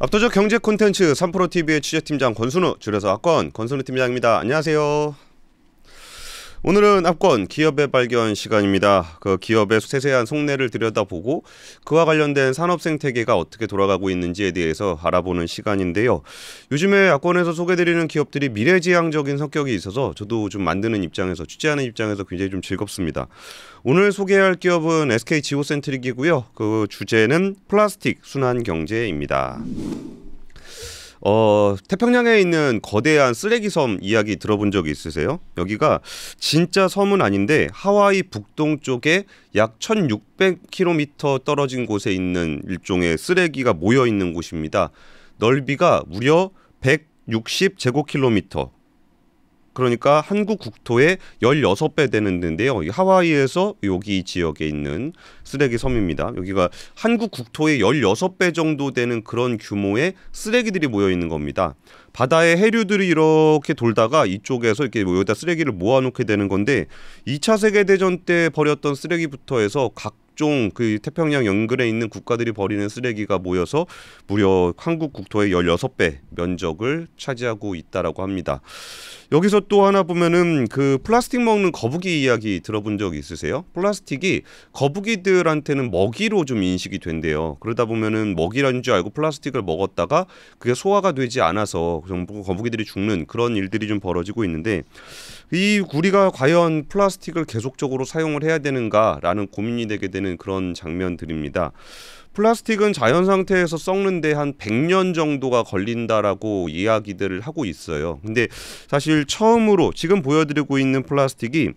압도적 경제 콘텐츠 3프로TV의 취재팀장 권순우, 줄여서 압권 권순우 팀장입니다. 안녕하세요. 오늘은 압권 기업의 발견 시간입니다. 그 기업의 세세한 속내를 들여다보고 그와 관련된 산업 생태계가 어떻게 돌아가고 있는지에 대해서 알아보는 시간인데요. 요즘에 압권에서 소개드리는 기업들이 미래지향적인 성격이 있어서 저도 좀 만드는 입장에서, 취재하는 입장에서 굉장히 좀 즐겁습니다. 오늘 소개할 기업은 SK 지오센트릭이고요. 그 주제는 플라스틱 순환 경제입니다. 태평양에 있는 거대한 쓰레기 섬 이야기 들어본 적이 있으세요? 여기가 진짜 섬은 아닌데 하와이 북동쪽에 약 1600km 떨어진 곳에 있는 일종의 쓰레기가 모여 있는 곳입니다. 넓이가 무려 160제곱킬로미터. 그러니까 한국 국토의 16배 되는 데인데요. 하와이에서 여기 지역에 있는 쓰레기 섬입니다. 여기가 한국 국토의 16배 정도 되는 그런 규모의 쓰레기들이 모여 있는 겁니다. 바다에 해류들이 이렇게 돌다가 이쪽에서 이렇게 여기다 쓰레기를 모아놓게 되는 건데 2차 세계대전 때 버렸던 쓰레기부터 해서 각종 그 태평양 연근에 있는 국가들이 버리는 쓰레기가 모여서 무려 한국 국토의 16배 면적을 차지하고 있다라고 합니다. 여기서 또 하나 보면은 그 플라스틱 먹는 거북이 이야기 들어본 적 있으세요? 플라스틱이 거북이들한테는 먹이로 좀 인식이 된대요. 그러다 보면은 먹이라는 줄 알고 플라스틱을 먹었다가 그게 소화가 되지 않아서 거북이들이 죽는 그런 일들이 좀 벌어지고 있는데, 우리가 과연 플라스틱을 계속적으로 사용을 해야 되는가라는 고민이 되게 되는 그런 장면들입니다. 플라스틱은 자연 상태에서 썩는데 한 100년 정도가 걸린다라고 이야기들을 하고 있어요. 근데 사실 처음으로 지금 보여드리고 있는 플라스틱이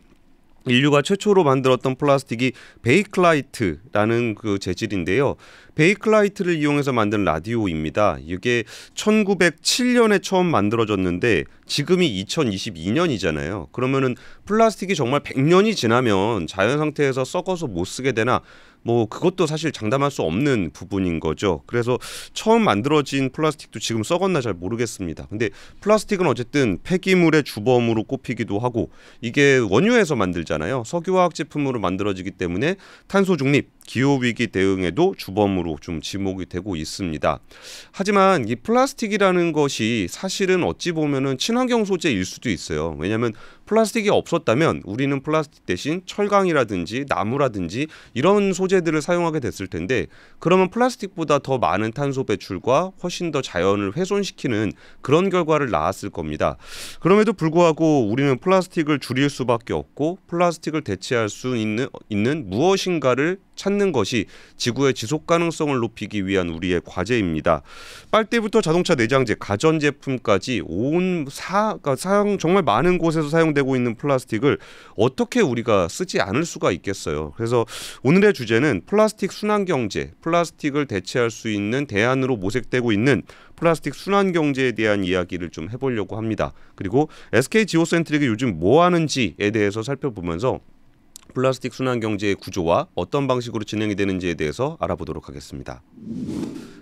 인류가 최초로 만들었던 플라스틱이 베이클라이트라는 그 재질인데요. 베이클라이트를 이용해서 만든 라디오입니다. 이게 1907년에 처음 만들어졌는데 지금이 2022년이잖아요. 그러면은 플라스틱이 정말 100년이 지나면 자연 상태에서 썩어서 못 쓰게 되나? 뭐 그것도 사실 장담할 수 없는 부분인 거죠. 그래서 처음 만들어진 플라스틱도 지금 썩었나 잘 모르겠습니다. 근데 플라스틱은 어쨌든 폐기물의 주범으로 꼽히기도 하고 이게 원유에서 만들잖아요. 석유화학 제품으로 만들어지기 때문에 탄소 중립, 기후위기 대응에도 주범으로 좀 지목이 되고 있습니다. 하지만 이 플라스틱이라는 것이 사실은 어찌 보면은 친환경 소재일 수도 있어요. 왜냐하면 플라스틱이 없었다면 우리는 플라스틱 대신 철강이라든지 나무라든지 이런 소재들을 사용하게 됐을 텐데, 그러면 플라스틱보다 더 많은 탄소 배출과 훨씬 더 자연을 훼손시키는 그런 결과를 낳았을 겁니다. 그럼에도 불구하고 우리는 플라스틱을 줄일 수밖에 없고 플라스틱을 대체할 수 있는 무엇인가를 찾는 것이 지구의 지속 가능성을 높이기 위한 우리의 과제입니다. 빨대부터 자동차 내장재, 가전제품까지 정말 많은 곳에서 사용되고 있는 플라스틱을 어떻게 우리가 쓰지 않을 수가 있겠어요. 그래서 오늘의 주제는 플라스틱 순환 경제, 플라스틱을 대체할 수 있는 대안으로 모색되고 있는 플라스틱 순환 경제에 대한 이야기를 좀 해보려고 합니다. 그리고 SK 지오센트릭이 요즘 뭐 하는지에 대해서 살펴보면서 플라스틱 순환 경제의 구조와 어떤 방식으로 진행이 되는지에 대해서 알아보도록 하겠습니다.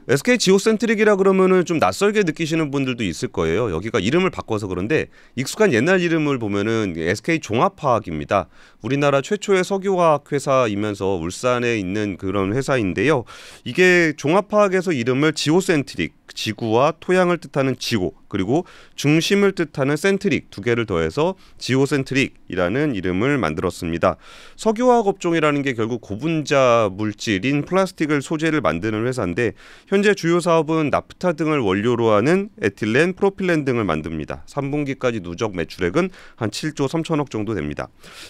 SK 지오센트릭이라 그러면은 좀 낯설게 느끼시는 분들도 있을 거예요. 여기가 이름을 바꿔서 그런데 익숙한 옛날 이름을 보면은 SK 종합화학입니다. 우리나라 최초의 석유화학 회사이면서 울산에 있는 그런 회사인데요. 이게 종합화학에서 이름을 지오센트릭, 지구와 토양을 뜻하는 지오, 그리고 중심을 뜻하는 센트릭 두 개를 더해서 지오센트릭이라는 이름을 만들었습니다. 석유화학 업종이라는 게 결국 고분자 물질인 플라스틱을 소재를 만드는 회사인데, 현재 주요 사업은 나프타 등을 원료로 하는 에틸렌, 프로필렌 등을 만듭니다. 3분기까지 누적 매출액은 한 7조 3천억 정도 됩니다.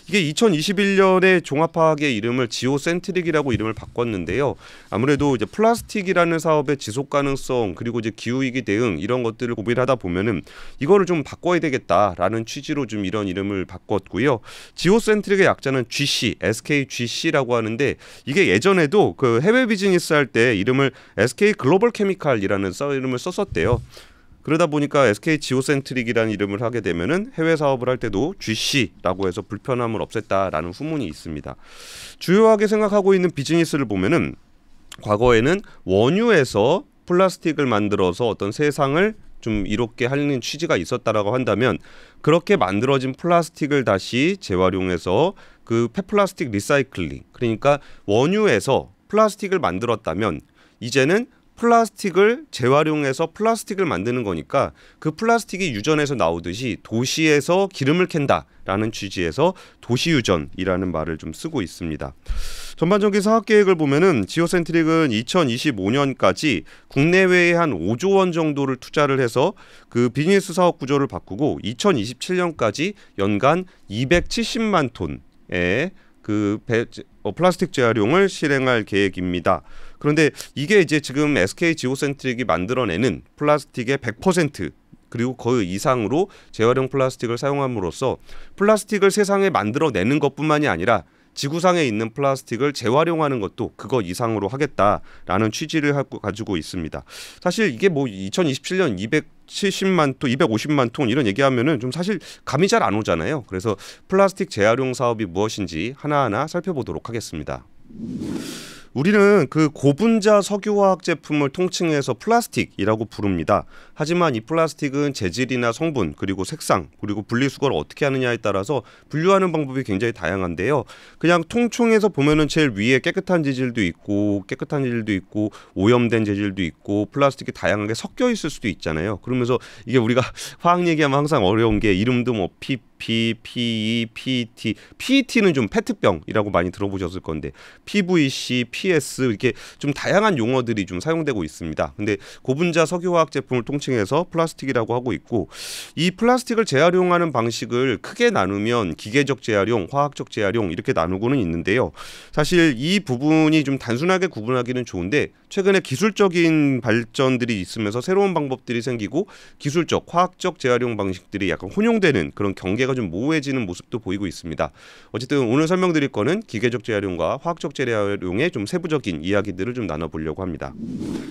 이게 2021년에 종합화학의 이름을 지오센트릭이라고 이름을 바꿨는데요. 아무래도 이제 플라스틱이라는 사업의 지속 가능성, 그리고 이제 기후위기 대응 이런 것들을 고민하다 보면은 이거를 좀 바꿔야 되겠다라는 취지로 좀 이런 이름을 바꿨고요. 지오센트릭의 약자는 GC, SK GC라고 하는데, 이게 예전에도 그 해외 비즈니스 할 때 이름을 SK 글로벌 케미칼이라는 이름을 썼었대요. 그러다 보니까 SK 지오센트릭이라는 이름을 하게 되면은 해외 사업을 할 때도 GC라고 해서 불편함을 없앴다라는 후문이 있습니다. 주요하게 생각하고 있는 비즈니스를 보면은 과거에는 원유에서 플라스틱을 만들어서 어떤 세상을 좀 이롭게 하는 취지가 있었다라고 한다면, 그렇게 만들어진 플라스틱을 다시 재활용해서 그 폐플라스틱 리사이클링, 그러니까 원유에서 플라스틱을 만들었다면 이제는 플라스틱을 재활용해서 플라스틱을 만드는 거니까 그 플라스틱이 유전에서 나오듯이 도시에서 기름을 캔다라는 취지에서 도시유전이라는 말을 좀 쓰고 있습니다. 전반적인 사업 계획을 보면은 지오센트릭은 2025년까지 국내외에 한 5조 원 정도를 투자를 해서 그 비즈니스 사업 구조를 바꾸고 2027년까지 연간 270만 톤의 플라스틱 재활용을 실행할 계획입니다. 그런데 이게 이제 지금 SK 지오센트릭이 만들어내는 플라스틱의 100% 그리고 그 이상으로 재활용 플라스틱을 사용함으로써 플라스틱을 세상에 만들어내는 것뿐만이 아니라 지구상에 있는 플라스틱을 재활용하는 것도 그거 이상으로 하겠다라는 취지를 가지고 있습니다. 사실 이게 뭐 2027년 270만 톤, 250만 톤 이런 얘기하면은 좀 사실 감이 잘 안 오잖아요. 그래서 플라스틱 재활용 사업이 무엇인지 하나하나 살펴보도록 하겠습니다. 우리는 그 고분자 석유화학 제품을 통칭해서 플라스틱이라고 부릅니다. 하지만 이 플라스틱은 재질이나 성분 그리고 색상 그리고 분리수거를 어떻게 하느냐에 따라서 분류하는 방법이 굉장히 다양한데요. 그냥 통칭해서 보면은 제일 위에 깨끗한 재질도 있고 오염된 재질도 있고 플라스틱이 다양하게 섞여 있을 수도 있잖아요. 그러면서 이게 우리가 화학 얘기하면 항상 어려운 게 이름도 뭐 PE, PET, PET는 좀 페트병이라고 많이 들어보셨을 건데 PVC, PS 이렇게 좀 다양한 용어들이 좀 사용되고 있습니다. 근데 고분자 석유화학 제품을 통칭해서 플라스틱이라고 하고 있고 이 플라스틱을 재활용하는 방식을 크게 나누면 기계적 재활용, 화학적 재활용 이렇게 나누고는 있는데요. 사실 이 부분이 좀 단순하게 구분하기는 좋은데 최근에 기술적인 발전들이 있으면서 새로운 방법들이 생기고 기술적, 화학적 재활용 방식들이 약간 혼용되는 그런 경계가 좀 모호해지는 모습도 보이고 있습니다. 어쨌든 오늘 설명드릴 거는 기계적 재활용과 화학적 재활용의 좀 세부적인 이야기들을 좀 나눠보려고 합니다.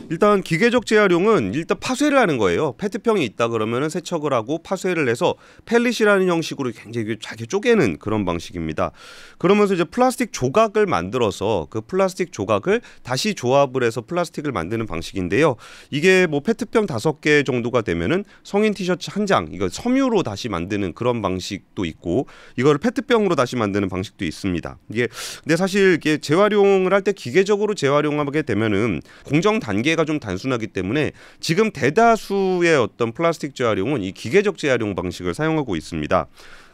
일단 기계적 재활용은 일단 파쇄를 하는 거예요. 페트병이 있다 그러면은 세척을 하고 파쇄를 해서 펠릿이라는 형식으로 굉장히 잘게 쪼개는 그런 방식입니다. 그러면서 이제 플라스틱 조각을 만들어서 그 플라스틱 조각을 다시 조합을 해서 플라스틱을 만드는 방식인데요. 이게 뭐 페트병 5개 정도가 되면은 성인 티셔츠 한 장 이거 섬유로 다시 만드는 그런 방식도 있고 이거를 페트병으로 다시 만드는 방식도 있습니다. 이게 근데 사실 이게 재활용을 할 때 기계적으로 재활용하게 되면은 공정 단계가 좀 단순하기 때문에 지금 대다수의 어떤 플라스틱 재활용은 이 기계적 재활용 방식을 사용하고 있습니다.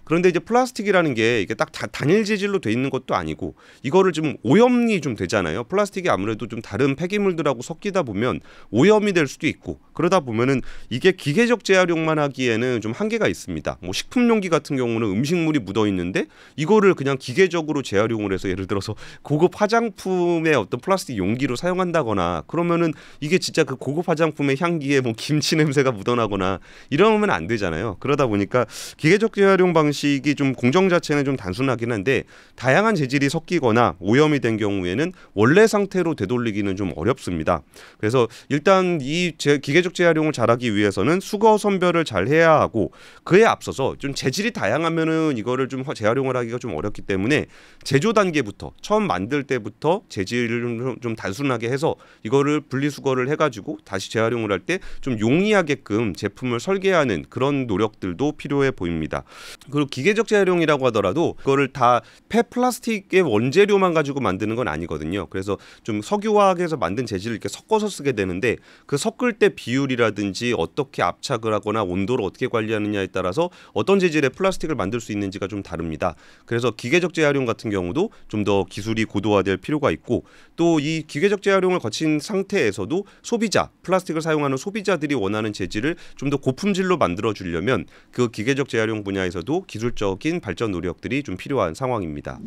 그런데 이제 플라스틱이라는 게 이게 딱 단일 재질로 돼 있는 것도 아니고 이거를 좀 오염이 좀 되잖아요. 플라스틱이 아무래도 좀 다른 폐기물들하고 섞이다 보면 오염이 될 수도 있고 그러다 보면은 이게 기계적 재활용만 하기에는 좀 한계가 있습니다. 뭐 식품 용기 같은 경우는 음식물이 묻어 있는데 이거를 그냥 기계적으로 재활용을 해서 예를 들어서 고급 화장품의 어떤 플라스틱 용기로 사용한다거나 그러면은 이게 진짜 그 고급 화장품의 향기에 뭐 김치 냄새가 묻어나거나 이러면 안 되잖아요. 그러다 보니까 기계적 재활용 방식이 좀 공정 자체는 좀 단순하긴 한데 다양한 재질이 섞이거나 오염이 된 경우에는 원래 상태로 되돌리기는 좀 어렵습니다. 그래서 일단 이 기계적 재활용을 잘하기 위해서는 수거 선별을 잘 해야 하고 그에 앞서서 좀 재질이 다양하면은 이거를 좀 재활용을 하기가 좀 어렵기 때문에 제조 단계부터 처음 만들 때부터 재질을 좀 단순하게 해서 이거를 분리수거를 해가지고 다시 재활용을 할 때 좀 용이하게끔 제품을 설계하는 그런 노력들도 필요해 보입니다. 그리고 기계적 재활용이라고 하더라도 그거를 다 폐플라스틱의 원재료만 가지고 만드는 건 아니거든요. 그래서 좀 석유화학에서 만든 재질을 이렇게 섞어서 쓰게 되는데 그 섞을 때 비율이라든지 어떻게 압착을 하거나 온도를 어떻게 관리하느냐에 따라서 어떤 재질의 플라스틱을 만들 수 있는지가 좀 다릅니다. 그래서 기계적 재활용 같은 경우도 좀 더 기술이 고도화될 필요가 있고 또 이 기계적 재활용을 거친 상태에서도 소비자, 플라스틱을 사용하는 소비자들이 원하는 재질을 좀 더 고품질로 만들어 주려면 그 기계적 재활용 분야에서도 기술적인 발전 노력들이 좀 필요한 상황입니다.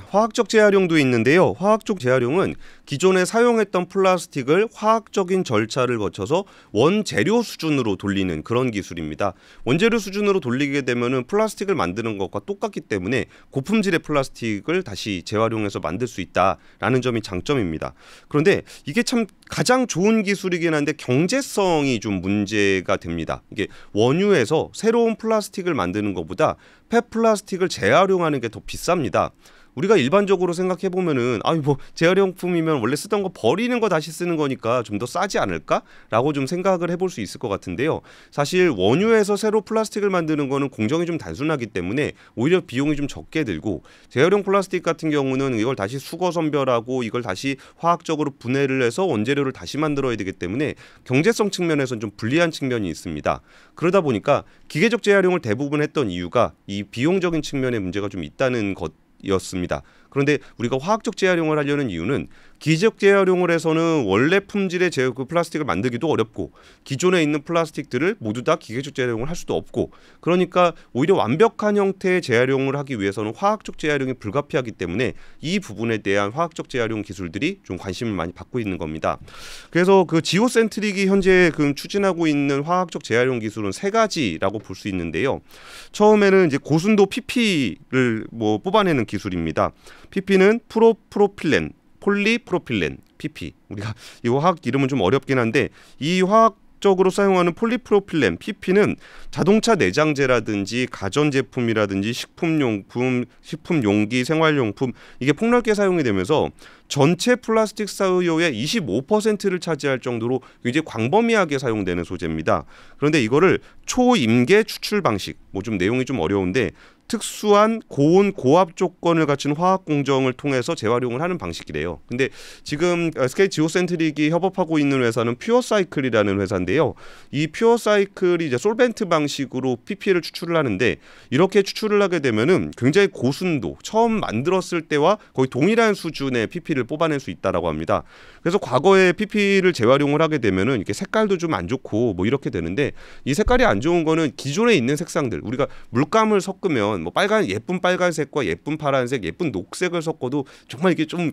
화학적 재활용도 있는데요. 화학적 재활용은 기존에 사용했던 플라스틱을 화학적인 절차를 거쳐서 원재료 수준으로 돌리는 그런 기술입니다. 원재료 수준으로 돌리게 되면은 플라스틱을 만드는 것과 똑같기 때문에 고품질의 플라스틱을 다시 재활용해서 만들 수 있다라는 점이 장점입니다. 그런데 이게 참 가장 좋은 기술이긴 한데 경제성이 좀 문제가 됩니다. 이게 원유에서 새로운 플라스틱을 만드는 것보다 폐플라스틱을 재활용하는 게 더 비쌉니다. 우리가 일반적으로 생각해 보면은 아니 뭐 재활용품이면 원래 쓰던 거 버리는 거 다시 쓰는 거니까 좀 더 싸지 않을까라고 좀 생각을 해볼 수 있을 것 같은데요. 사실 원유에서 새로 플라스틱을 만드는 거는 공정이 좀 단순하기 때문에 오히려 비용이 좀 적게 들고 재활용 플라스틱 같은 경우는 이걸 다시 수거 선별하고 이걸 다시 화학적으로 분해를 해서 원재료를 다시 만들어야 되기 때문에 경제성 측면에서는 좀 불리한 측면이 있습니다. 그러다 보니까 기계적 재활용을 대부분 했던 이유가 이 비용적인 측면에 문제가 좀 있다는 것이었습니다. 그런데 우리가 화학적 재활용을 하려는 이유는 기계적 재활용을 해서는 원래 품질의 그 플라스틱을 만들기도 어렵고 기존에 있는 플라스틱들을 모두 다 기계적 재활용을 할 수도 없고 그러니까 오히려 완벽한 형태의 재활용을 하기 위해서는 화학적 재활용이 불가피하기 때문에 이 부분에 대한 화학적 재활용 기술들이 좀 관심을 많이 받고 있는 겁니다. 그래서 그 지오센트릭이 현재 추진하고 있는 화학적 재활용 기술은 세 가지라고 볼 수 있는데요. 처음에는 이제 고순도 PP를 뽑아내는 기술입니다. PP는 프로필렌, 폴리프로필렌, PP. 우리가 이 화학 이름은 좀 어렵긴 한데 이 화학적으로 사용하는 폴리프로필렌, PP는 자동차 내장재라든지 가전제품이라든지 식품용품, 식품용기, 생활용품 이게 폭넓게 사용이 되면서 전체 플라스틱 사유의 25%를 차지할 정도로 굉장히 광범위하게 사용되는 소재입니다. 그런데 이거를 초임계 추출 방식, 좀 내용이 좀 어려운데 특수한 고온 고압 조건을 갖춘 화학 공정을 통해서 재활용을 하는 방식이래요. 근데 지금 SK 지오센트릭이 협업하고 있는 회사는 퓨어사이클이라는 회사인데요. 이 퓨어사이클이 이제 솔벤트 방식으로 PP를 추출을 하는데 이렇게 추출을 하게 되면은 굉장히 고순도, 처음 만들었을 때와 거의 동일한 수준의 PP를 뽑아낼 수 있다라고 합니다. 그래서 과거에 PP를 재활용을 하게 되면은 이렇게 색깔도 좀 안 좋고 이렇게 되는데 이 색깔이 안 좋은 거는 기존에 있는 색상들, 우리가 물감을 섞으면 예쁜 빨간색과 예쁜 파란색, 예쁜 녹색을 섞어도 정말 이게 좀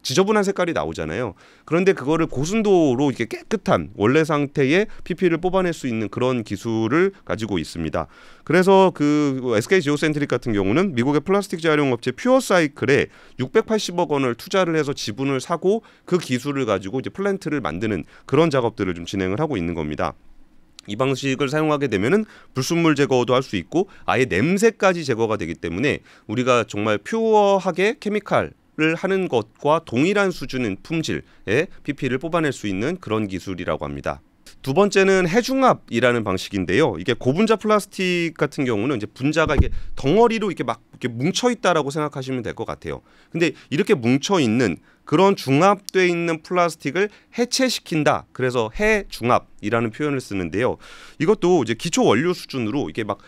지저분한 색깔이 나오잖아요. 그런데 그거를 고순도로 이렇게 깨끗한 원래 상태의 PP를 뽑아낼 수 있는 그런 기술을 가지고 있습니다. 그래서 그 SK 지오센트릭 같은 경우는 미국의 플라스틱 재활용 업체 퓨어사이클에 680억 원을 투자를 해서 지분을 사고 그 기술을 가지고 이제 플랜트를 만드는 그런 작업들을 좀 진행을 하고 있는 겁니다. 이 방식을 사용하게 되면은 불순물 제거도 할 수 있고 아예 냄새까지 제거가 되기 때문에 우리가 정말 퓨어하게 케미칼을 하는 것과 동일한 수준의 품질의 PP를 뽑아낼 수 있는 그런 기술이라고 합니다. 두 번째는 해중압이라는 방식인데요. 이게 고분자 플라스틱 같은 경우는 이제 분자가 이게 덩어리로 이렇게 뭉쳐 있다라고 생각하시면 될 것 같아요. 근데 이렇게 뭉쳐 있는 그런 중압돼 있는 플라스틱을 해체시킨다. 그래서 해중압이라는 표현을 쓰는데요. 이것도 이제 기초 원료 수준으로 이게 막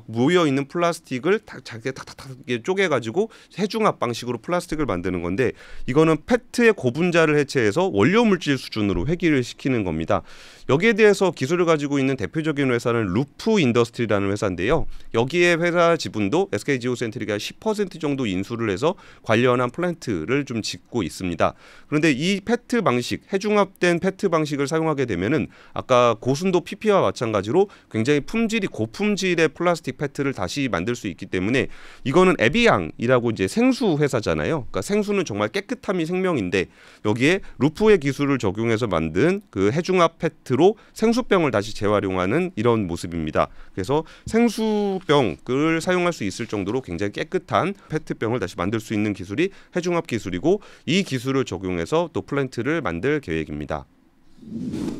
모여 있는 플라스틱을 탁탁탁 쪼개 가지고 해중압 방식으로 플라스틱을 만드는 건데 이거는 페트의 고분자를 해체해서 원료 물질 수준으로 회귀를 시키는 겁니다. 여기에 대해서 기술을 가지고 있는 대표적인 회사는 루프 인더스트리라는 회사인데요. 여기에 회사 지분도 SK 지오센트릭이 10% 정도 인수를 해서 관련한 플랜트를 좀 짓고 있습니다. 그런데 이 페트 방식, 해중압된 페트 방식을 사용하게 되면은 아까 고순도 PP와 마찬가지로 굉장히 품질이 고품질의 플라스틱 페트를 다시 만들 수 있기 때문에 이거는 에비앙이라고 이제 생수 회사잖아요. 그러니까 생수는 정말 깨끗함이 생명인데 여기에 루프의 기술을 적용해서 만든 그 해중압 페트로 생수병을 다시 재활용하는 이런 모습입니다. 그래서 생수병을 사용할 수 있을 정도로 굉장히 깨끗한 페트병을 다시 만들 수 있는 기술이 해중압 기술이고 이 기술을 적용해서 또 플랜트를 만들 계획입니다.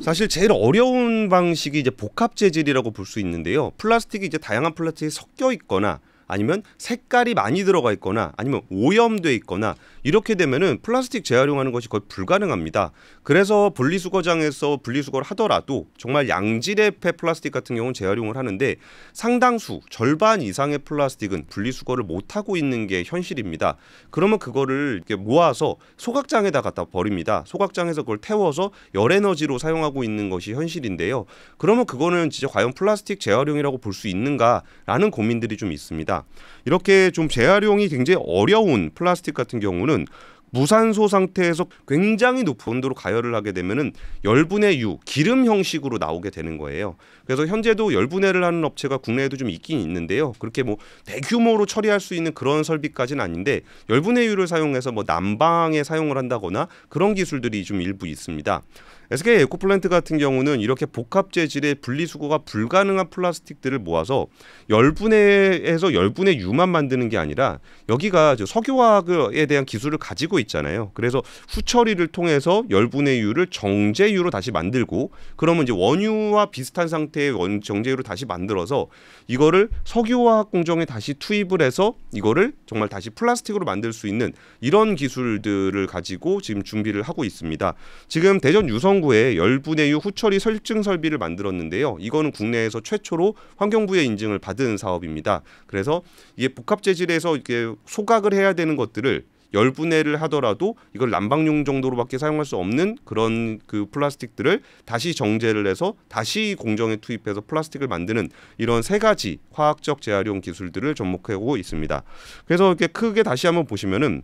사실 제일 어려운 방식이 이제 복합 재질이라고 볼 수 있는데요. 플라스틱이 이제 다양한 플라스틱이 섞여 있거나 아니면 색깔이 많이 들어가 있거나 아니면 오염돼 있거나 이렇게 되면은 플라스틱 재활용하는 것이 거의 불가능합니다. 그래서 분리수거장에서 분리수거를 하더라도 정말 양질의 플라스틱 같은 경우는 재활용을 하는데 상당수 절반 이상의 플라스틱은 분리수거를 못하고 있는 게 현실입니다. 그러면 그거를 이렇게 모아서 소각장에다 갖다 버립니다. 소각장에서 그걸 태워서 열에너지로 사용하고 있는 것이 현실인데요. 그러면 그거는 진짜 과연 플라스틱 재활용이라고 볼 수 있는가라는 고민들이 좀 있습니다. 이렇게 좀 재활용이 굉장히 어려운 플라스틱 같은 경우는 무산소 상태에서 굉장히 높은 온도로 가열을 하게 되면은 열분해 유, 기름 형식으로 나오게 되는 거예요. 그래서 현재도 열분해를 하는 업체가 국내에도 좀 있긴 있는데요. 그렇게 뭐 대규모로 처리할 수 있는 그런 설비까지는 아닌데 열분해유를 사용해서 뭐 난방에 사용을 한다거나 그런 기술들이 좀 일부 있습니다. SK 에코플랜트 같은 경우는 이렇게 복합 재질의 분리수거가 불가능한 플라스틱들을 모아서 열분해에서 열분해 유만 만드는 게 아니라 여기가 석유화학에 대한 기술을 가지고 있잖아요. 그래서 후처리를 통해서 열분해 유를 정제유로 다시 만들고 그러면 이제 원유와 비슷한 상태의 정제유로 다시 만들어서 이거를 석유화학 공정에 다시 투입을 해서 이거를 정말 다시 플라스틱으로 만들 수 있는 이런 기술들을 가지고 지금 준비를 하고 있습니다. 지금 대전 유성구에 열분해 유 후처리 설증 설비를 만들었는데요. 이거는 국내에서 최초로 환경부의 인증을 받은 사업입니다. 그래서 이게 복합 재질에서 이게 소각을 해야 되는 것들을 열분해를 하더라도 이걸 난방용 정도로밖에 사용할 수 없는 그런 그 플라스틱들을 다시 정제를 해서 다시 공정에 투입해서 플라스틱을 만드는 이런 세 가지 화학적 재활용 기술들을 접목하고 있습니다. 그래서 이렇게 크게 다시 한번 보시면은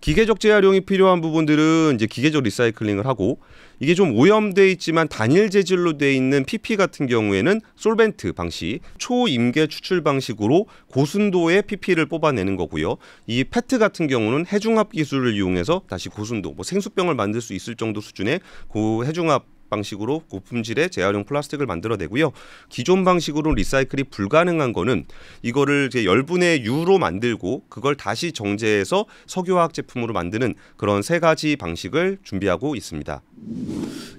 기계적 재활용이 필요한 부분들은 이제 기계적 리사이클링을 하고 이게 좀 오염돼 있지만 단일 재질로 돼 있는 PP 같은 경우에는 솔벤트 방식, 초임계 추출 방식으로 고순도의 PP를 뽑아내는 거고요. 이 페트 같은 경우는 해중합 기술을 이용해서 다시 고순도, 뭐 생수병을 만들 수 있을 정도 수준의 해중합 방식으로 고품질의 재활용 플라스틱을 만들어내고요. 기존 방식으로 리사이클이 불가능한 거는 이거를 이제 열분해 유로 만들고 그걸 다시 정제해서 석유화학 제품으로 만드는 그런 세 가지 방식을 준비하고 있습니다.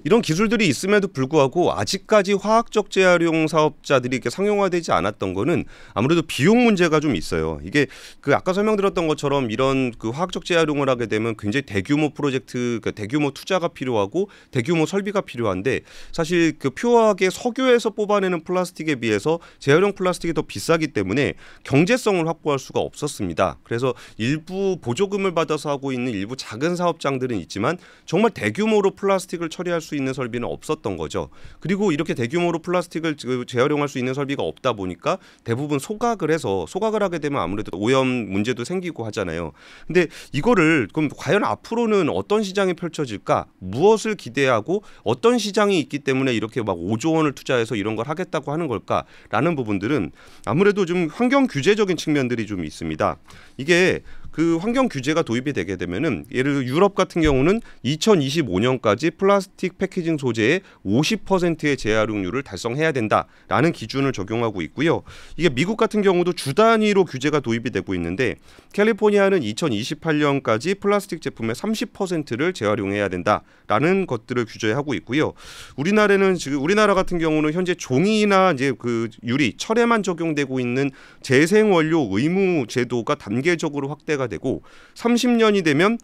이런 기술들이 있음에도 불구하고 아직까지 화학적 재활용 사업자들이 이렇게 상용화되지 않았던 거는 아무래도 비용 문제가 좀 있어요. 이게 그 아까 설명드렸던 것처럼 이런 그 화학적 재활용을 하게 되면 굉장히 대규모 프로젝트, 그러니까 대규모 투자가 필요하고 대규모 설비가 필요한데 사실 그 퓨어하게 석유에서 뽑아내는 플라스틱에 비해서 재활용 플라스틱이 더 비싸기 때문에 경제성을 확보할 수가 없었습니다. 그래서 일부 보조금을 받아서 하고 있는 일부 작은 사업장들은 있지만 정말 대규모로 플라스틱을 처리할 수 있는 설비는 없었던 거죠. 그리고 이렇게 대규모로 플라스틱을 재활용할 수 있는 설비가 없다 보니까 대부분 소각을 해서 소각을 하게 되면 아무래도 오염 문제도 생기고 하잖아요. 근데 이거를 그럼 과연 앞으로는 어떤 시장이 펼쳐질까? 무엇을 기대하고 어떤 시장이 있기 때문에 이렇게 막 5조 원을 투자해서 이런 걸 하겠다고 하는 걸까라는 부분들은 아무래도 좀 환경 규제적인 측면들이 좀 있습니다. 이게 그 환경 규제가 도입이 되게 되면은 예를 들어 유럽 같은 경우는 2025년까지 플라스틱 패키징 소재의 50%의 재활용률을 달성해야 된다라는 기준을 적용하고 있고요. 이게 미국 같은 경우도 주 단위로 규제가 도입이 되고 있는데 캘리포니아는 2028년까지 플라스틱 제품의 30%를 재활용해야 된다라는 것들을 규제하고 있고요. 우리나라 같은 경우는 현재 종이나 이제 그 유리, 철에만 적용되고 있는 재생 원료 의무 제도가 단계적으로 확대가 되고 30년이 되면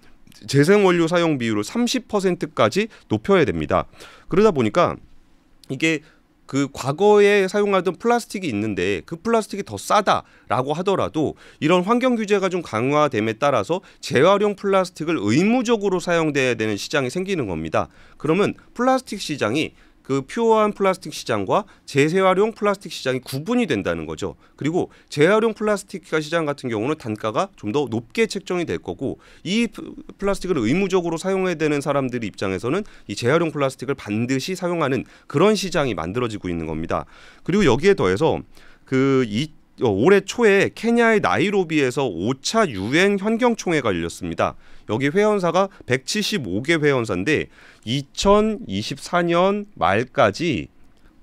재생 원료 사용 비율을 30%까지 높여야 됩니다. 그러다 보니까 이게 그 과거에 사용하던 플라스틱이 있는데 그 플라스틱이 더 싸다라고 하더라도 이런 환경 규제가 좀 강화됨에 따라서 재활용 플라스틱을 의무적으로 사용돼야 되는 시장이 생기는 겁니다. 그러면 플라스틱 시장이 그 퓨어한 플라스틱 시장과 재활용 플라스틱 시장이 구분이 된다는 거죠. 그리고 재활용 플라스틱 시장 같은 경우는 단가가 좀 더 높게 책정이 될 거고 이 플라스틱을 의무적으로 사용해야 되는 사람들 입장에서는 이 재활용 플라스틱을 반드시 사용하는 그런 시장이 만들어지고 있는 겁니다. 그리고 여기에 더해서 올해 초에 케냐의 나이로비에서 5차 UN 환경총회가 열렸습니다. 여기 회원사가 175개 회원사인데 2024년 말까지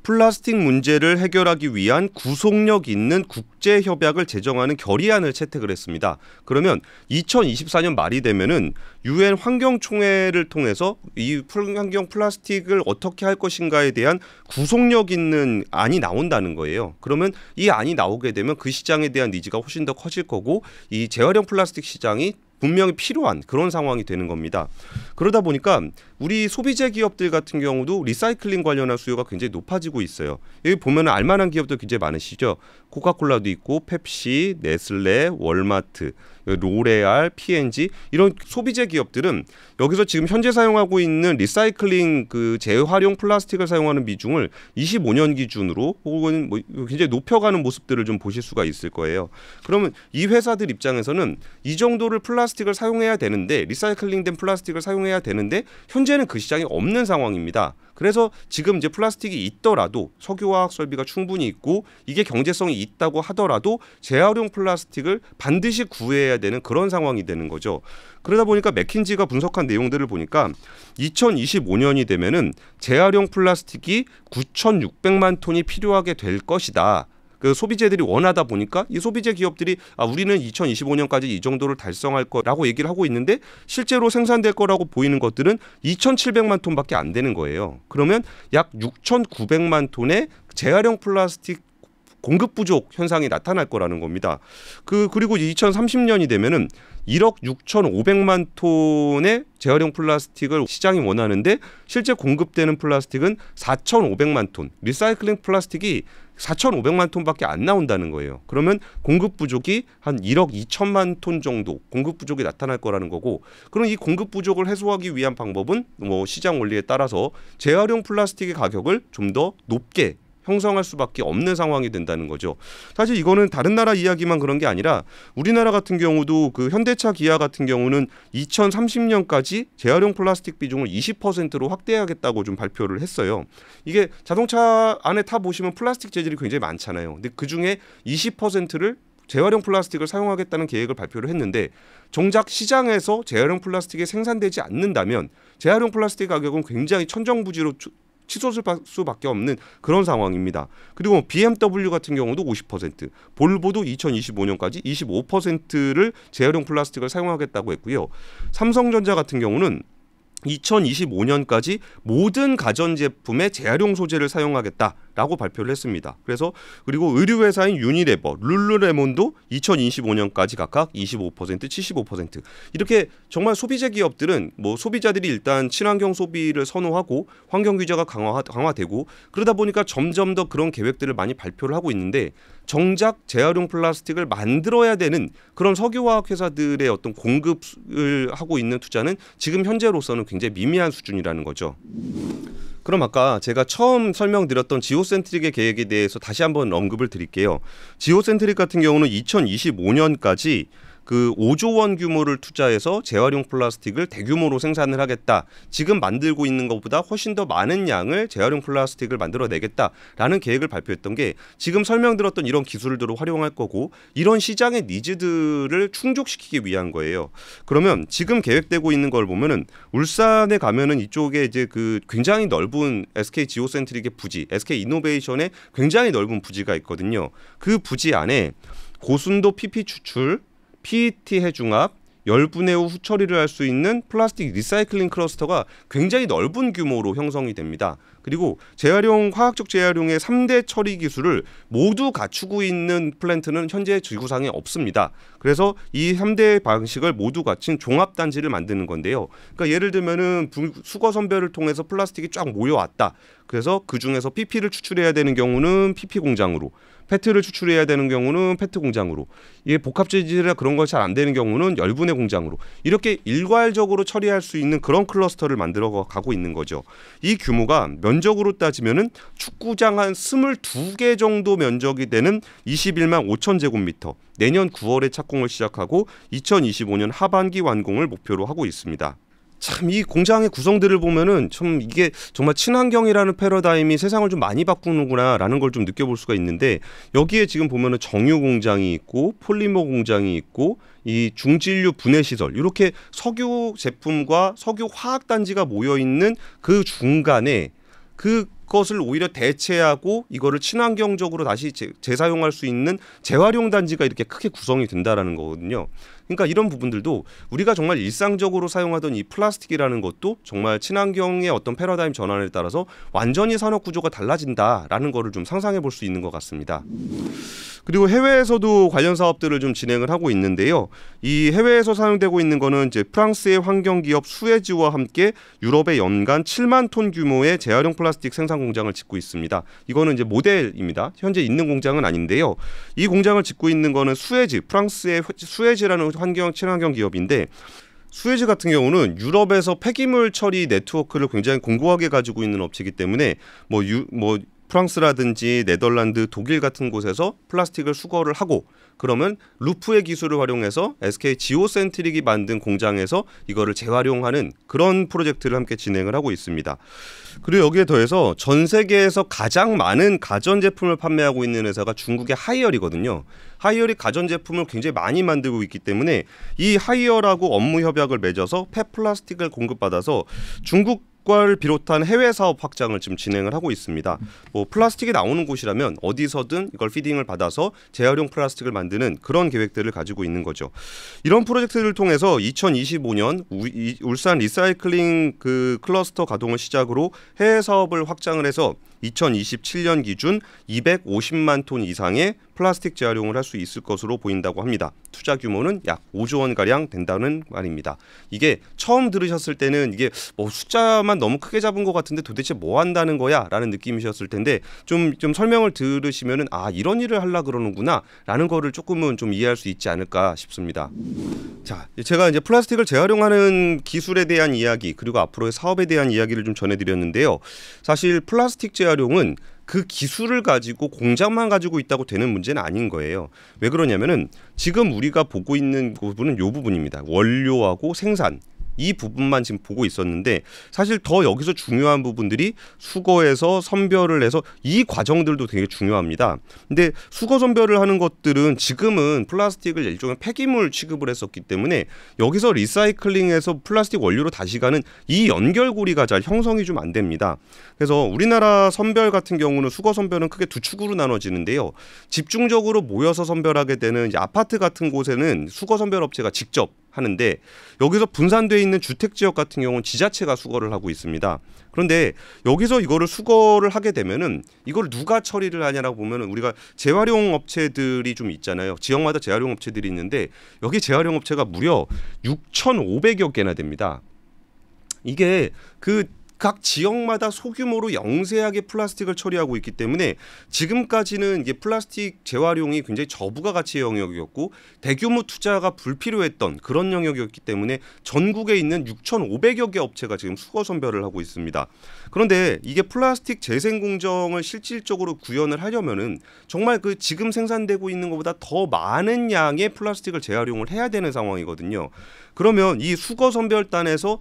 플라스틱 문제를 해결하기 위한 구속력 있는 국제 협약을 제정하는 결의안을 채택을 했습니다. 그러면 2024년 말이 되면은 UN 환경총회를 통해서 이 환경 플라스틱을 어떻게 할 것인가에 대한 구속력 있는 안이 나온다는 거예요. 그러면 이 안이 나오게 되면 그 시장에 대한 니즈가 훨씬 더 커질 거고 이 재활용 플라스틱 시장이 분명히 필요한 그런 상황이 되는 겁니다. 그러다 보니까 우리 소비재 기업들 같은 경우도 리사이클링 관련한 수요가 굉장히 높아지고 있어요. 여기 보면 알만한 기업들 굉장히 많으시죠. 코카콜라도 있고 펩시, 네슬레, 월마트 로레알, P&G 이런 소비재 기업들은 여기서 지금 현재 사용하고 있는 리사이클링 그 재활용 플라스틱을 사용하는 비중을 25년 기준으로 혹은 뭐 굉장히 높여가는 모습들을 좀 보실 수가 있을 거예요. 그러면 이 회사들 입장에서는 이 정도를 플라스틱을 사용해야 되는데 리사이클링된 플라스틱을 사용해야 되는데 현재는 그 시장이 없는 상황입니다. 그래서 지금 이제 플라스틱이 있더라도 석유화학 설비가 충분히 있고 이게 경제성이 있다고 하더라도 재활용 플라스틱을 반드시 구해야 되는 그런 상황이 되는 거죠. 그러다 보니까 맥킨지가 분석한 내용들을 보니까 2025년이 되면은 재활용 플라스틱이 9,600만 톤이 필요하게 될 것이다. 그 소비재들이 원하다 보니까 이 소비재 기업들이 우리는 2025년까지 이 정도를 달성할 거라고 얘기를 하고 있는데 실제로 생산될 거라고 보이는 것들은 2,700만 톤밖에 안 되는 거예요. 그러면 약 6,900만 톤의 재활용 플라스틱 공급 부족 현상이 나타날 거라는 겁니다. 그리고 2030년이 되면은 1억 6,500만 톤의 재활용 플라스틱을 시장이 원하는데 실제 공급되는 플라스틱은 4,500만 톤. 리사이클링 플라스틱이 4,500만 톤밖에 안 나온다는 거예요. 그러면 공급 부족이 한 1억 2천만 톤 정도 공급 부족이 나타날 거라는 거고, 그럼 이 공급 부족을 해소하기 위한 방법은 뭐 시장 원리에 따라서 재활용 플라스틱의 가격을 좀 더 높게 형성할 수밖에 없는 상황이 된다는 거죠. 사실 이거는 다른 나라 이야기만 그런 게 아니라 우리나라 같은 경우도 그 현대차, 기아 같은 경우는 2030년까지 재활용 플라스틱 비중을 20%로 확대하겠다고 좀 발표를 했어요. 이게 자동차 안에 타 보시면 플라스틱 재질이 굉장히 많잖아요. 근데 그 중에 20%를 재활용 플라스틱을 사용하겠다는 계획을 발표를 했는데 정작 시장에서 재활용 플라스틱이 생산되지 않는다면 재활용 플라스틱 가격은 굉장히 천정부지로 치솟을 수밖에 없는 그런 상황입니다. 그리고 BMW 같은 경우도 50%, 볼보도 2025년까지 25%를 재활용 플라스틱을 사용하겠다고 했고요. 삼성전자 같은 경우는 2025년까지 모든 가전제품에 재활용 소재를 사용하겠다라고 발표를 했습니다. 그래서 그리고 의류회사인 유니레버, 룰루레몬도 2025년까지 각각 25%, 75% 이렇게 정말 소비재 기업들은 뭐 소비자들이 일단 친환경 소비를 선호하고 환경 규제가 강화되고 그러다 보니까 점점 더 그런 계획들을 많이 발표를 하고 있는데 정작 재활용 플라스틱을 만들어야 되는 그런 석유화학 회사들의 어떤 공급을 하고 있는 투자는 지금 현재로서는 굉장히 미미한 수준이라는 거죠. 그럼 아까 제가 처음 설명드렸던 지오센트릭의 계획에 대해서 다시 한번 언급을 드릴게요. 지오센트릭 같은 경우는 2025년까지 그 5조 원 규모를 투자해서 재활용 플라스틱을 대규모로 생산을 하겠다. 지금 만들고 있는 것보다 훨씬 더 많은 양을 재활용 플라스틱을 만들어내겠다라는 계획을 발표했던 게 지금 설명드렸던 이런 기술들을 활용할 거고 이런 시장의 니즈들을 충족시키기 위한 거예요. 그러면 지금 계획되고 있는 걸 보면은 울산에 가면은 이쪽에 이제 그 굉장히 넓은 SK 지오센트릭의 부지, SK 이노베이션의 굉장히 넓은 부지가 있거든요. 그 부지 안에 고순도 PP 추출, PET 해중합, 열분해 후 후처리를 할 수 있는 플라스틱 리사이클링 클러스터가 굉장히 넓은 규모로 형성이 됩니다. 그리고 재활용, 화학적 재활용의 3대 처리 기술을 모두 갖추고 있는 플랜트는 현재 지구상에 없습니다. 그래서 이 3대 방식을 모두 갖춘 종합단지를 만드는 건데요. 그러니까 예를 들면은 수거 선별을 통해서 플라스틱이 쫙 모여왔다. 그래서 그 중에서 PP를 추출해야 되는 경우는 PP 공장으로, 페트를 추출해야 되는 경우는 페트 공장으로, 이게 복합 재질이라 그런 거 잘 안 되는 경우는 열분해 공장으로 이렇게 일괄적으로 처리할 수 있는 그런 클러스터를 만들어 가고 있는 거죠. 이 규모가 면적으로 따지면은 축구장 한 22개 정도 면적이 되는 21만 5천 제곱미터. 내년 9월에 착공을 시작하고 2025년 하반기 완공을 목표로 하고 있습니다. 참 이 공장의 구성들을 보면은 좀 이게 정말 친환경이라는 패러다임이 세상을 좀 많이 바꾸는구나라는 걸 좀 느껴볼 수가 있는데 여기에 지금 보면은 정유 공장이 있고 폴리머 공장이 있고 이 중진류 분해 시설 이렇게 석유 제품과 석유 화학 단지가 모여 있는 그 중간에 그것을 오히려 대체하고 이거를 친환경적으로 다시 재사용할 수 있는 재활용 단지가 이렇게 크게 구성이 된다라는 거거든요. 그러니까 이런 부분들도 우리가 정말 일상적으로 사용하던 이 플라스틱이라는 것도 정말 친환경의 어떤 패러다임 전환에 따라서 완전히 산업 구조가 달라진다라는 거를 좀 상상해 볼 수 있는 것 같습니다. 그리고 해외에서도 관련 사업들을 좀 진행을 하고 있는데요. 이 해외에서 사용되고 있는 거는 이제 프랑스의 환경 기업 수에즈와 함께 유럽에 연간 7만 톤 규모의 재활용 플라스틱 생산 공장을 짓고 있습니다. 이거는 이제 모델입니다. 현재 있는 공장은 아닌데요. 이 공장을 짓고 있는 거는 수에즈, 프랑스의 수에즈라는 친환경 기업인데 수에즈 같은 경우는 유럽에서 폐기물 처리 네트워크를 굉장히 공고하게 가지고 있는 업체이기 때문에 뭐 프랑스라든지 네덜란드, 독일 같은 곳에서 플라스틱을 수거를 하고 그러면 루프의 기술을 활용해서 SK 지오센트릭이 만든 공장에서 이거를 재활용하는 그런 프로젝트를 함께 진행을 하고 있습니다. 그리고 여기에 더해서 전 세계에서 가장 많은 가전제품을 판매하고 있는 회사가 중국의 하이얼이거든요. 하이얼이 가전제품을 굉장히 많이 만들고 있기 때문에 이 하이얼하고 업무 협약을 맺어서 폐플라스틱을 공급받아서 중국 을 비롯한 해외 사업 확장을 지금 진행을 하고 있습니다. 뭐 플라스틱이 나오는 곳이라면 어디서든 이걸 피딩을 받아서 재활용 플라스틱을 만드는 그런 계획들을 가지고 있는 거죠. 이런 프로젝트를 통해서 2025년 울산 리사이클링 그 클러스터 가동을 시작으로 해외 사업을 확장을 해서 2027년 기준 250만 톤 이상의 플라스틱 재활용을 할 수 있을 것으로 보인다고 합니다. 투자 규모는 약 5조 원 가량 된다는 말입니다. 이게 처음 들으셨을 때는 이게 뭐 숫자만 너무 크게 잡은 것 같은데 도대체 뭐 한다는 거야라는 느낌이셨을 텐데 좀 설명을 들으시면은 아 이런 일을 하려 그러는구나라는 거를 조금은 좀 이해할 수 있지 않을까 싶습니다. 자, 제가 이제 플라스틱을 재활용하는 기술에 대한 이야기 그리고 앞으로의 사업에 대한 이야기를 좀 전해드렸는데요. 사실 플라스틱 재활용은 그 기술을 가지고 공장만 가지고 있다고 되는 문제는 아닌 거예요. 왜 그러냐면은 지금 우리가 보고 있는 부분은 이 부분입니다. 원료하고 생산. 이 부분만 지금 보고 있었는데 사실 더 여기서 중요한 부분들이 수거해서 선별을 해서 이 과정들도 되게 중요합니다. 근데 수거 선별을 하는 것들은 지금은 플라스틱을 일종의 폐기물 취급을 했었기 때문에 여기서 리사이클링해서 플라스틱 원료로 다시 가는 이 연결고리가 잘 형성이 좀 안 됩니다. 그래서 우리나라 선별 같은 경우는 수거 선별은 크게 두 축으로 나눠지는데요. 집중적으로 모여서 선별하게 되는 이제 아파트 같은 곳에는 수거 선별 업체가 직접 하는데 여기서 분산되어 있는 주택 지역 같은 경우는 지자체가 수거를 하고 있습니다. 그런데 여기서 이거를 수거를 하게 되면은 이걸 누가 처리를 하냐라고 보면은 우리가 재활용 업체들이 좀 있잖아요. 지역마다 재활용 업체들이 있는데 여기 재활용 업체가 무려 6,500여 개나 됩니다. 이게 각 지역마다 소규모로 영세하게 플라스틱을 처리하고 있기 때문에 지금까지는 이게 플라스틱 재활용이 굉장히 저부가 가치의 영역이었고 대규모 투자가 불필요했던 그런 영역이었기 때문에 전국에 있는 6,500여 개 업체가 지금 수거 선별을 하고 있습니다. 그런데 이게 플라스틱 재생 공정을 실질적으로 구현을 하려면은 정말 그 지금 생산되고 있는 것보다 더 많은 양의 플라스틱을 재활용을 해야 되는 상황이거든요. 그러면 이 수거 선별단에서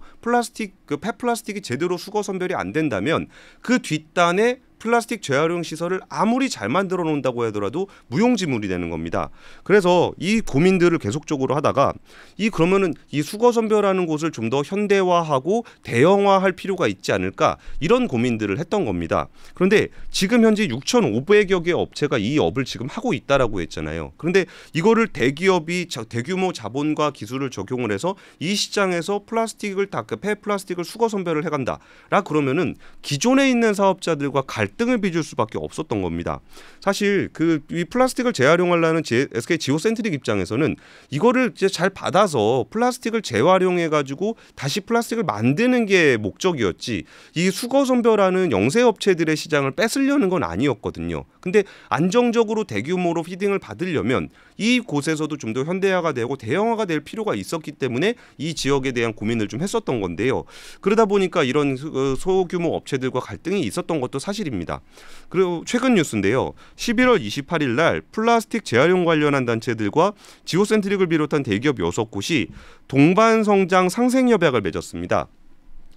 폐플라스틱이 제대로 수거 선별이 안 된다면 그 뒷단에 플라스틱 재활용 시설을 아무리 잘 만들어 놓는다고 하더라도 무용지물이 되는 겁니다. 그래서 이 고민들을 계속적으로 하다가 그러면은 이 수거 선별하는 곳을 좀 더 현대화하고 대형화할 필요가 있지 않을까 이런 고민들을 했던 겁니다. 그런데 지금 현재 6,500여 개 업체가 이 업을 지금 하고 있다라고 했잖아요. 그런데 이거를 대기업이 대규모 자본과 기술을 적용을 해서 이 시장에서 폐플라스틱을 수거 선별을 해간다라 그러면은 기존에 있는 사업자들과 갈등을 빚을 수밖에 없었던 겁니다. 사실 이 플라스틱을 재활용하려는 SK 지오센트릭 입장에서는 이거를 이제 잘 받아서 플라스틱을 재활용해 가지고 다시 플라스틱을 만드는 게 목적이었지 이 수거 선별하는 영세 업체들의 시장을 뺏으려는 건 아니었거든요. 근데 안정적으로 대규모로 피딩을 받으려면 이 곳에서도 좀 더 현대화가 되고 대형화가 될 필요가 있었기 때문에 이 지역에 대한 고민을 좀 했었던 건데요. 그러다 보니까 이런 소규모 업체들과 갈등이 있었던 것도 사실입니다. 그리고 최근 뉴스인데요. 11월 28일 날 플라스틱 재활용 관련한 단체들과 지오센트릭을 비롯한 대기업 6곳이 동반성장 상생협약을 맺었습니다.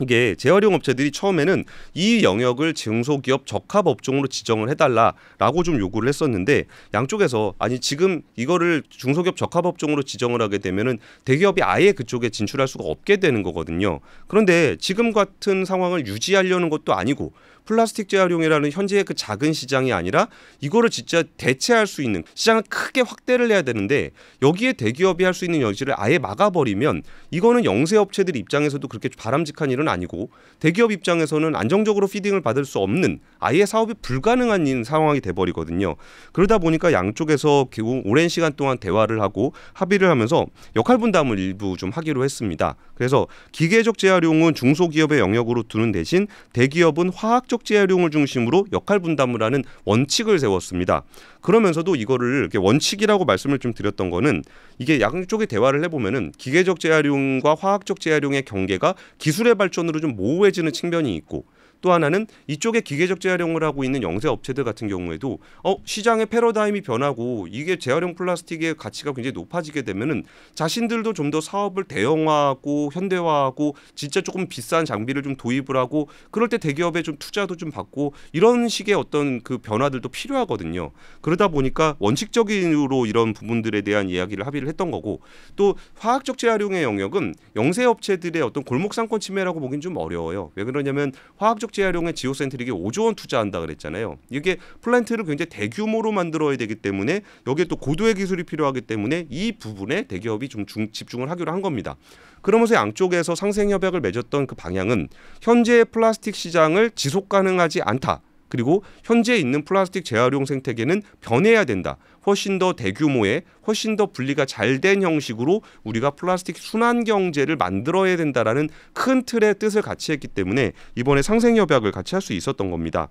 이게 재활용 업체들이 처음에는 이 영역을 중소기업 적합업종으로 지정을 해달라라고 좀 요구를 했었는데 양쪽에서 아니 지금 이거를 중소기업 적합업종으로 지정을 하게 되면은 대기업이 아예 그쪽에 진출할 수가 없게 되는 거거든요. 그런데 지금 같은 상황을 유지하려는 것도 아니고 플라스틱 재활용이라는 현재의 그 작은 시장이 아니라 이거를 진짜 대체할 수 있는 시장을 크게 확대를 해야 되는데 여기에 대기업이 할 수 있는 여지를 아예 막아버리면 이거는 영세 업체들 입장에서도 그렇게 바람직한 일은 아니고 대기업 입장에서는 안정적으로 피딩을 받을 수 없는 아예 사업이 불가능한 상황이 돼버리거든요. 그러다 보니까 양쪽에서 결국 오랜 시간 동안 대화를 하고 합의를 하면서 역할 분담을 일부 좀 하기로 했습니다. 그래서 기계적 재활용은 중소기업의 영역으로 두는 대신 대기업은 화학 화학적 재활용을 중심으로 역할 분담을 하는 원칙을 세웠습니다. 그러면서도 이거를 이렇게 원칙이라고 말씀을 좀 드렸던 거는 이게 양쪽의 대화를 해보면은 기계적 재활용과 화학적 재활용의 경계가 기술의 발전으로 좀 모호해지는 측면이 있고, 또 하나는 이쪽에 기계적 재활용을 하고 있는 영세 업체들 같은 경우에도 시장의 패러다임이 변하고 이게 재활용 플라스틱의 가치가 굉장히 높아지게 되면은 자신들도 좀 더 사업을 대형화하고 현대화하고 진짜 조금 비싼 장비를 좀 도입을 하고, 그럴 때 대기업에 좀 투자도 좀 받고, 이런 식의 어떤 그 변화들도 필요하거든요. 그러다 보니까 원칙적으로 이런 부분들에 대한 이야기를 합의를 했던 거고, 또 화학적 재활용의 영역은 영세 업체들의 어떤 골목 상권 침해라고 보긴 좀 어려워요. 왜 그러냐면 화학적 재활용에 지오센트릭이 5조 원 투자한다 그랬잖아요. 이게 플랜트를 굉장히 대규모로 만들어야 되기 때문에 여기에 또 고도의 기술이 필요하기 때문에 이 부분에 대기업이 좀 집중을 하기로 한 겁니다. 그러면서 양쪽에서 상생 협약을 맺었던 그 방향은 현재의 플라스틱 시장을 지속 가능하지 않다. 그리고 현재 있는 플라스틱 재활용 생태계는 변해야 된다. 훨씬 더 대규모의, 훨씬 더 분리가 잘 된 형식으로 우리가 플라스틱 순환 경제를 만들어야 된다라는 큰 틀의 뜻을 같이 했기 때문에 이번에 상생 협약을 같이 할 수 있었던 겁니다.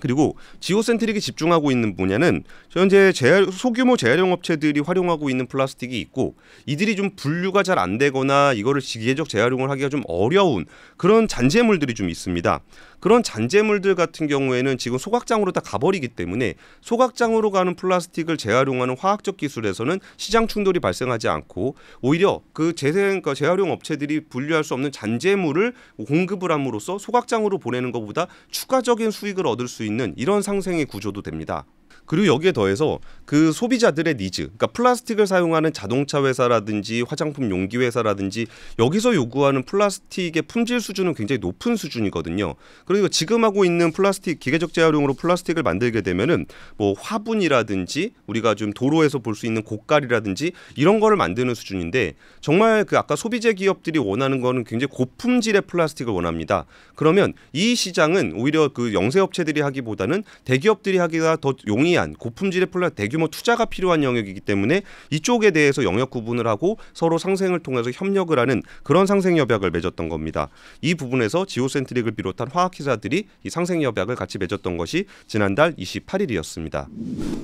그리고 지오센트릭이 집중하고 있는 분야는 현재 소규모 재활용 업체들이 활용하고 있는 플라스틱이 있고, 이들이 좀 분류가 잘 안 되거나 이거를 기계적 재활용을 하기가 좀 어려운 그런 잔재물들이 좀 있습니다. 그런 잔재물들 같은 경우에는 지금 소각장으로 다 가버리기 때문에 소각장으로 가는 플라스틱을 재활용하는 화학적 기술에서는 시장 충돌이 발생하지 않고, 오히려 그 재활용 업체들이 분류할 수 없는 잔재물을 공급을 함으로써 소각장으로 보내는 것보다 추가적인 수익을 얻을 수 있는 이런 상생의 구조도 됩니다. 그리고 여기에 더해서 그 소비자들의 니즈, 그러니까 플라스틱을 사용하는 자동차 회사라든지 화장품 용기 회사라든지 여기서 요구하는 플라스틱의 품질 수준은 굉장히 높은 수준이거든요. 그리고 지금 하고 있는 플라스틱 기계적 재활용으로 플라스틱을 만들게 되면은 뭐 화분이라든지 우리가 좀 도로에서 볼 수 있는 고깔이라든지 이런 거를 만드는 수준인데, 정말 그 아까 소비재 기업들이 원하는 거는 굉장히 고품질의 플라스틱을 원합니다. 그러면 이 시장은 오히려 그 영세 업체들이 하기보다는 대기업들이 하기가 더 용이한 고품질의 대규모 투자가 필요한 영역이기 때문에 이쪽에 대해서 영역 구분을 하고 서로 상생을 통해서 협력을 하는 그런 상생 협약을 맺었던 겁니다. 이 부분에서 지오센트릭을 비롯한 화학회사들이 이 상생 협약을 같이 맺었던 것이 지난달 28일이었습니다.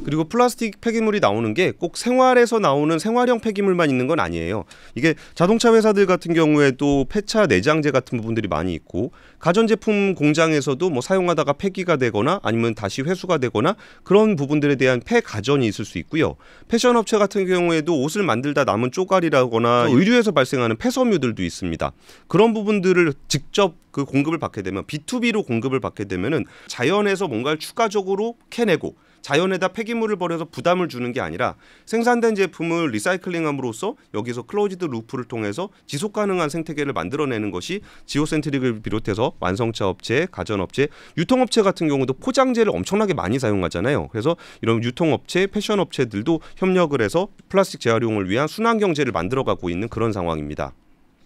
그리고 플라스틱 폐기물이 나오는 게 꼭 생활에서 나오는 생활형 폐기물만 있는 건 아니에요. 이게 자동차 회사들 같은 경우에도 폐차 내장재 같은 부분들이 많이 있고, 가전제품 공장에서도 뭐 사용하다가 폐기가 되거나 아니면 다시 회수가 되거나 그런 부분들에 대한 폐가전이 있을 수 있고요. 패션 업체 같은 경우에도 옷을 만들다 남은 쪼가리라거나 의류에서 발생하는 폐섬유들도 있습니다. 그런 부분들을 직접 그 공급을 받게 되면, B2B로 공급을 받게 되면은 자연에서 뭔가를 추가적으로 캐내고 자연에다 폐기물을 버려서 부담을 주는 게 아니라 생산된 제품을 리사이클링함으로써 여기서 클로즈드 루프를 통해서 지속 가능한 생태계를 만들어내는 것이 지오센트릭을 비롯해서 완성차 업체, 가전업체, 유통업체 같은 경우도 포장재를 엄청나게 많이 사용하잖아요. 그래서 이런 유통업체, 패션업체들도 협력을 해서 플라스틱 재활용을 위한 순환 경제를 만들어가고 있는 그런 상황입니다.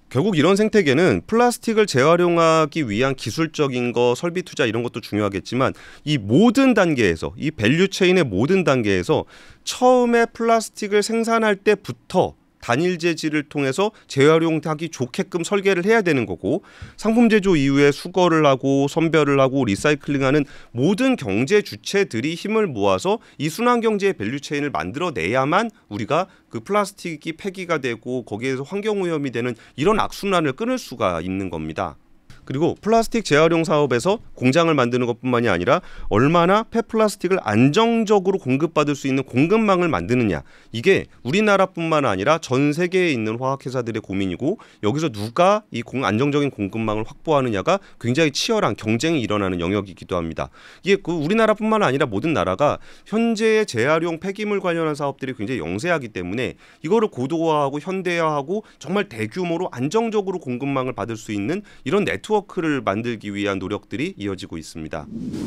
결국 이런 생태계는 플라스틱을 재활용하기 위한 기술적인 거, 설비 투자 이런 것도 중요하겠지만 이 모든 단계에서, 이 밸류체인의 모든 단계에서 처음에 플라스틱을 생산할 때부터 단일 재질을 통해서 재활용하기 좋게끔 설계를 해야 되는 거고, 상품 제조 이후에 수거를 하고 선별을 하고 리사이클링하는 모든 경제 주체들이 힘을 모아서 이 순환 경제의 밸류체인을 만들어내야만 우리가 그 플라스틱이 폐기가 되고 거기에서 환경 오염이 되는 이런 악순환을 끊을 수가 있는 겁니다. 그리고 플라스틱 재활용 사업에서 공장을 만드는 것뿐만이 아니라 얼마나 폐플라스틱을 안정적으로 공급받을 수 있는 공급망을 만드느냐, 이게 우리나라뿐만 아니라 전 세계에 있는 화학회사들의 고민이고, 여기서 누가 이 안정적인 공급망을 확보하느냐가 굉장히 치열한 경쟁이 일어나는 영역이기도 합니다. 이게 그 우리나라뿐만 아니라 모든 나라가 현재의 재활용 폐기물 관련한 사업들이 굉장히 영세하기 때문에 이거를 고도화하고 현대화하고 정말 대규모로 안정적으로 공급망을 받을 수 있는 이런 네트워크를 만들기 위한 노력들이 이어지고 있습니다.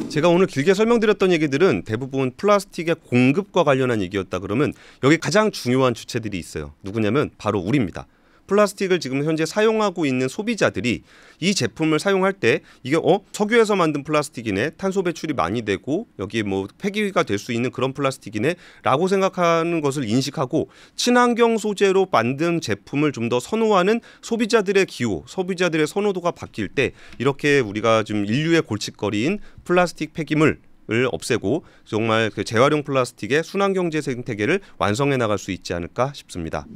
제가 오늘 길게 설명드렸던 얘기들은 대부분 플라스틱의 공급과 관련한 얘기였다 그러면 여기 가장 중요한 주체들이 있어요. 누구냐면 바로 우리입니다. 플라스틱을 지금 현재 사용하고 있는 소비자들이 이 제품을 사용할 때 이게 석유에서 만든 플라스틱이네, 탄소 배출이 많이 되고 여기에 뭐 폐기가 될 수 있는 그런 플라스틱이네라고 생각하는 것을 인식하고 친환경 소재로 만든 제품을 좀 더 선호하는 소비자들의 기호, 소비자들의 선호도가 바뀔 때 이렇게 우리가 좀 인류의 골칫거리인 플라스틱 폐기물 을 없애고 정말 그 재활용 플라스틱의 순환경제 생태계를 완성해 나갈 수 있지 않을까 싶습니다.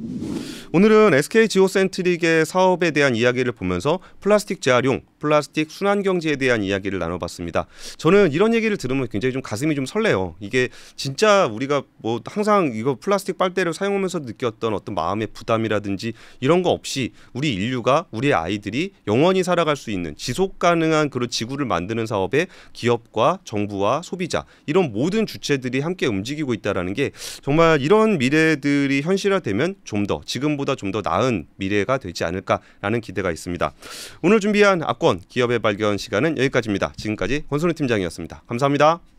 오늘은 SK 지오센트릭의 사업에 대한 이야기를 보면서 플라스틱 재활용, 플라스틱 순환경제에 대한 이야기를 나눠봤습니다. 저는 이런 얘기를 들으면 굉장히 좀 가슴이 좀 설레요. 이게 진짜 우리가 뭐 항상 이거 플라스틱 빨대를 사용하면서 느꼈던 어떤 마음의 부담이라든지 이런 거 없이 우리 인류가, 우리 아이들이 영원히 살아갈 수 있는 지속 가능한 그런 지구를 만드는 사업에 기업과 정부와 소비자 이런 모든 주체들이 함께 움직이고 있다는 게 정말 이런 미래들이 현실화되면 좀 더 지금보다 좀 더 나은 미래가 되지 않을까라는 기대가 있습니다. 오늘 준비한 압권 기업의 발견 시간은 여기까지입니다. 지금까지 권순우 팀장이었습니다. 감사합니다.